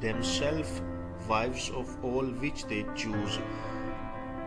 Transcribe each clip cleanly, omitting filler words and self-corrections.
themselves wives of all which they choose,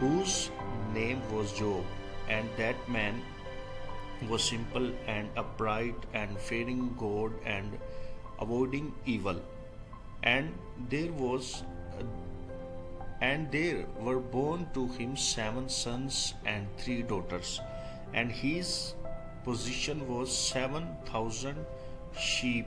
whose name was Job, and that man was simple and upright and fearing God and avoiding evil, and there were born to him 7 sons and 3 daughters, and his possession was 7,000 sheep.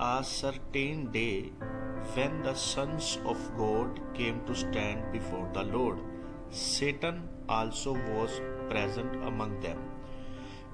a certain day when the sons of God came to stand before the Lord, Satan also was present among them.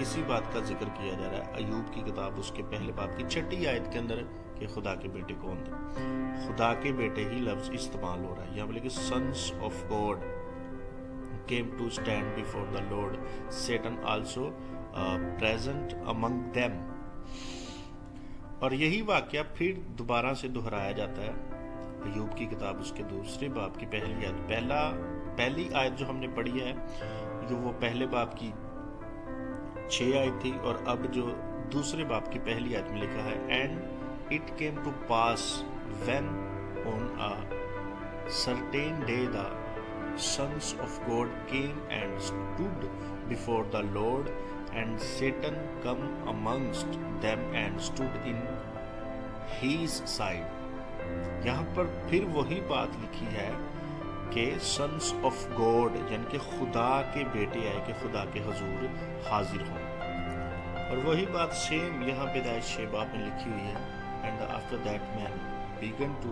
اسی بات کا ذکر کیا جا رہا ہے ایوب کی کتاب اس کے پہلے باب کی 6 آیت کے اندر کہ خدا کے بیٹے کون تھے. خدا کے بیٹے ہی لفظ استعمال ہو رہا ہے. یہاں بولے کہ sons of God came to stand before the Lord, Satan also present among them. اور یہی واقعہ پھر دوبارہ سے دہرایا جاتا ہے ایوب کی کتاب اس کے دوسرے باب کی پہلی آیت. پہلی آیت جو ہم نے پڑھی ہے جو وہ پہلے باب کی 6 آیت تھی, اور اب جو دوسرے باب کی پہلی آیت میں لکھا ہے and it came to pass when on a certain day the sons of God came and stood before the Lord, and Satan come amongst them and stood in his side. یہاں پر پھر وہی بات لکھی ہے کہ sons of God یعنی کہ خدا کے بیٹے آئے کہ خدا کے حضور حاضر ہوں. اور وہی بات سیم یہاں پیدائش 6 باب میں لکھی ہوئی ہے. And after that man began to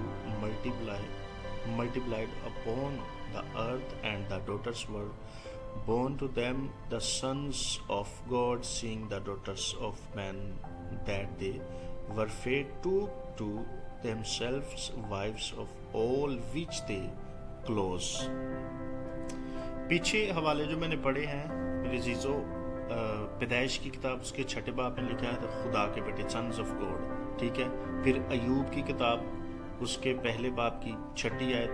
multiplied upon the earth, and the daughters were born to them, the sons of God seeing the daughters of men that they were fair, took to themselves wives of all which they close. پیچھے حوالے جو میں نے پڑھے ہیں میرے عزیزو, پیدائش کی کتاب اس کے 6 باب میں لکھا ہے خدا کے بیٹے sons of God, ٹھیک ہے. پھر ایوب کی کتاب اس کے پہلے باب کی 6 آیت,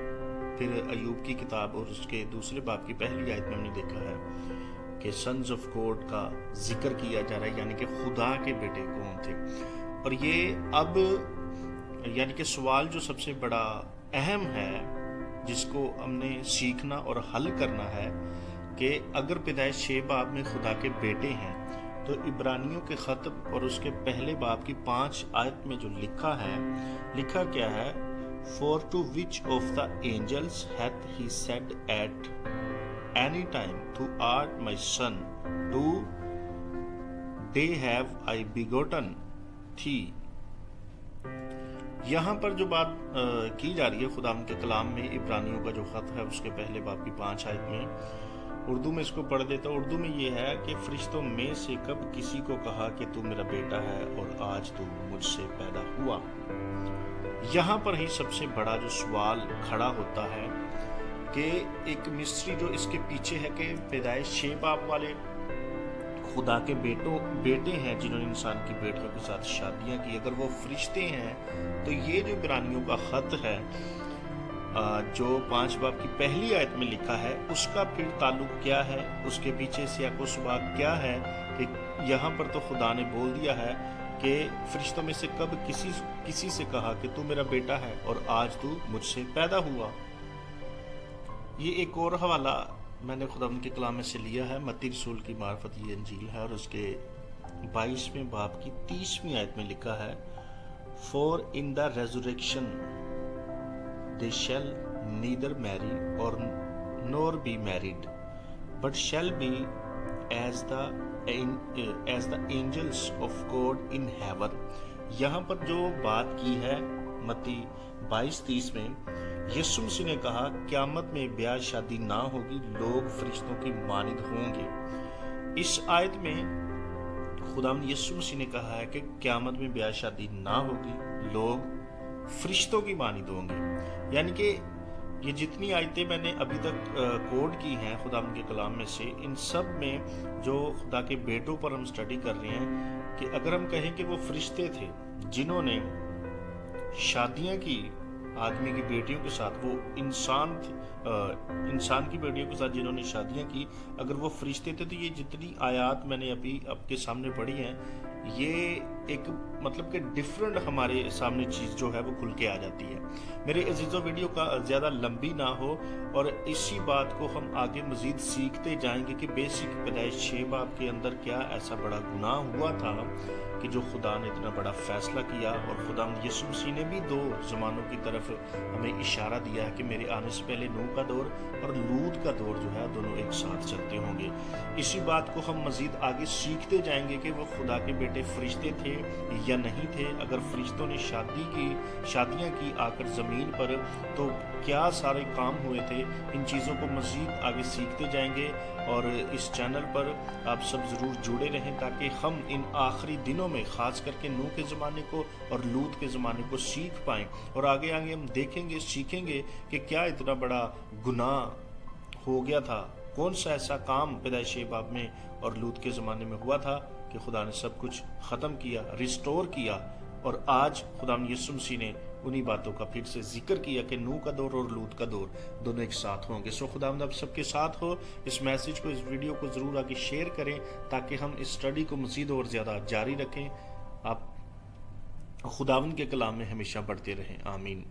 پھر ایوب کی کتاب اور اس کے دوسرے باب کی پہلی آیت میں ہم نے دیکھا ہے کہ sons of God کا ذکر کیا جا رہا ہے یعنی کہ خدا کے بیٹے کون تھے. اور یہ اب یعنی کہ سوال جو سب سے بڑا اہم ہے جس کو ہم نے سیکھنا اور حل کرنا ہے کہ اگر پیدائش 6 باب میں خدا کے بیٹے ہیں تو عبرانیوں کے خط اور اس کے پہلے باب کی 5 آیت میں جو لکھا کیا ہے, For to which of the angels hath he said at any time, Thou art my son, today have I begotten thee. یہاں پر جو بات کی جا رہی ہے خدا کے کلام میں, عبرانیوں کا جو خط ہے اس کے پہلے باب کی 5 آیت میں, اردو میں اس کو پڑھ دیتا ہوں. اردو میں یہ ہے کہ فرشتوں میں سے کب کسی کو کہا کہ تو میرا بیٹا ہے اور آج تو مجھ سے پیدا ہوا. یہاں پر ہی سب سے بڑا جو سوال کھڑا ہوتا ہے کہ ایک مسٹری جو اس کے پیچھے ہے کہ پیدائش 6 باب والے خدا کے بیٹے ہیں جنہوں نے انسان کی بیٹیوں کے ساتھ شادیاں کی, اگر وہ فرشتے ہیں تو یہ جو عبرانیوں کا خط ہے جو 5 باب کی پہلی آیت میں لکھا ہے اس کا پھر تعلق کیا ہے, اس کے پیچھے سیاق و سباق کیا ہے کہ یہاں پر تو خدا نے بول دیا ہے کہ فرشتوں میں سے کب کسی سے کہا کہ تو میرا بیٹا ہے اور آج تو مجھ سے پیدا ہوا. یہ ایک اور حوالہ میں نے خدا کے کلام میں سے لیا ہے, متی رسول کی معرفت یہ انجیل ہے اور اس کے 22ویں باب کی 30ویں آیت میں لکھا ہے For in the resurrection they shall neither marry nor be married, but shall be as the angels of God in heaven. یہاں پر جو بات کی ہے متی 22:30 میں, یسوع مسیح نے کہا قیامت میں بیاہ شادی نہ ہوگی, لوگ فرشتوں کی مانند ہوں گے. اس آیت میں خداوند یسوع مسیح نے کہا ہے کہ قیامت میں بیاہ شادی نہ ہوگی, لوگ فرشتوں کی مانند ہوں گے. یعنی کہ یہ جتنی آیتیں میں نے ابھی تک کوڈ کی ہیں خداوند کے کلام میں سے, ان سب میں جو خدا کے بیٹوں پر ہم سٹڈی کر رہے ہیں کہ اگر ہم کہیں کہ وہ فرشتے تھے جنہوں نے شادیاں کی آدمی کی بیٹیوں کے ساتھ, وہ انسان کی بیٹیوں کے ساتھ جنہوں نے شادیاں کی, اگر وہ فرشتے تھے تو یہ جتنی آیات میں نے ابھی آپ کے سامنے پڑھی ہیں یہ ایک مطلب کہ ڈیفرنٹ ہمارے سامنے چیز جو ہے وہ کھل کے آ جاتی ہے. میرے عزیزو ویڈیو کا زیادہ لمبی نہ ہو اور اسی بات کو ہم آگے مزید سیکھتے جائیں گے کہ بیسک پیدائش 6 باب کے اندر کیا ایسا بڑا گناہ ہوا تھا کہ جو خدا نے اتنا بڑا فیصلہ کیا, اور خدا یسوع مسیح نے بھی 2 زمانوں کی طرف ہمیں اشارہ دیا ہے کہ میرے آنے سے پہلے نوح کا دور اور لوط کا دور جو ہے دونوں ایک ساتھ چلتے ہوں گے. اسی بات کو ہم مزید آگے سیکھتے جائیں گے کہ وہ خدا کے بیٹے بیٹے فرشتے تھے یا نہیں تھے؟ اگر فرشتوں نے شادیاں کی آ کر زمین پر، تو کیا سارے کام ہوئے تھے؟ ان چیزوں کو مزید آگے سیکھتے جائیں گے، اور اس چینل پر آپ سب ضرور جڑے رہیں تاکہ ہم ان آخری دنوں میں خاص کر کے نوح کے زمانے کو اور لوط کے زمانے کو سیکھ پائیں، اور آگے ہم دیکھیں گے، سیکھیں گے کہ کیا اتنا بڑا گناہ ہو گیا تھا، کون سا ایسا کام پیدائشی باب میں اور لوط کے زمانے میں ہوا تھا کہ خدا نے سب کچھ ختم کیا، ریسٹور کیا، اور آج خدا یسوع مسیح نے انہی باتوں کا پھر سے ذکر کیا کہ نوح کا دور اور لوط کا دور دونوں ایک ساتھ ہوں گے۔ سو خدا آپ سب کے ساتھ ہو، اس میسج کو، اس ویڈیو کو ضرور آگے شیئر کریں تاکہ ہم اس اسٹڈی کو مزید اور زیادہ جاری رکھیں۔ آپ خداوند کے کلام میں ہمیشہ بڑھتے رہیں، آمین۔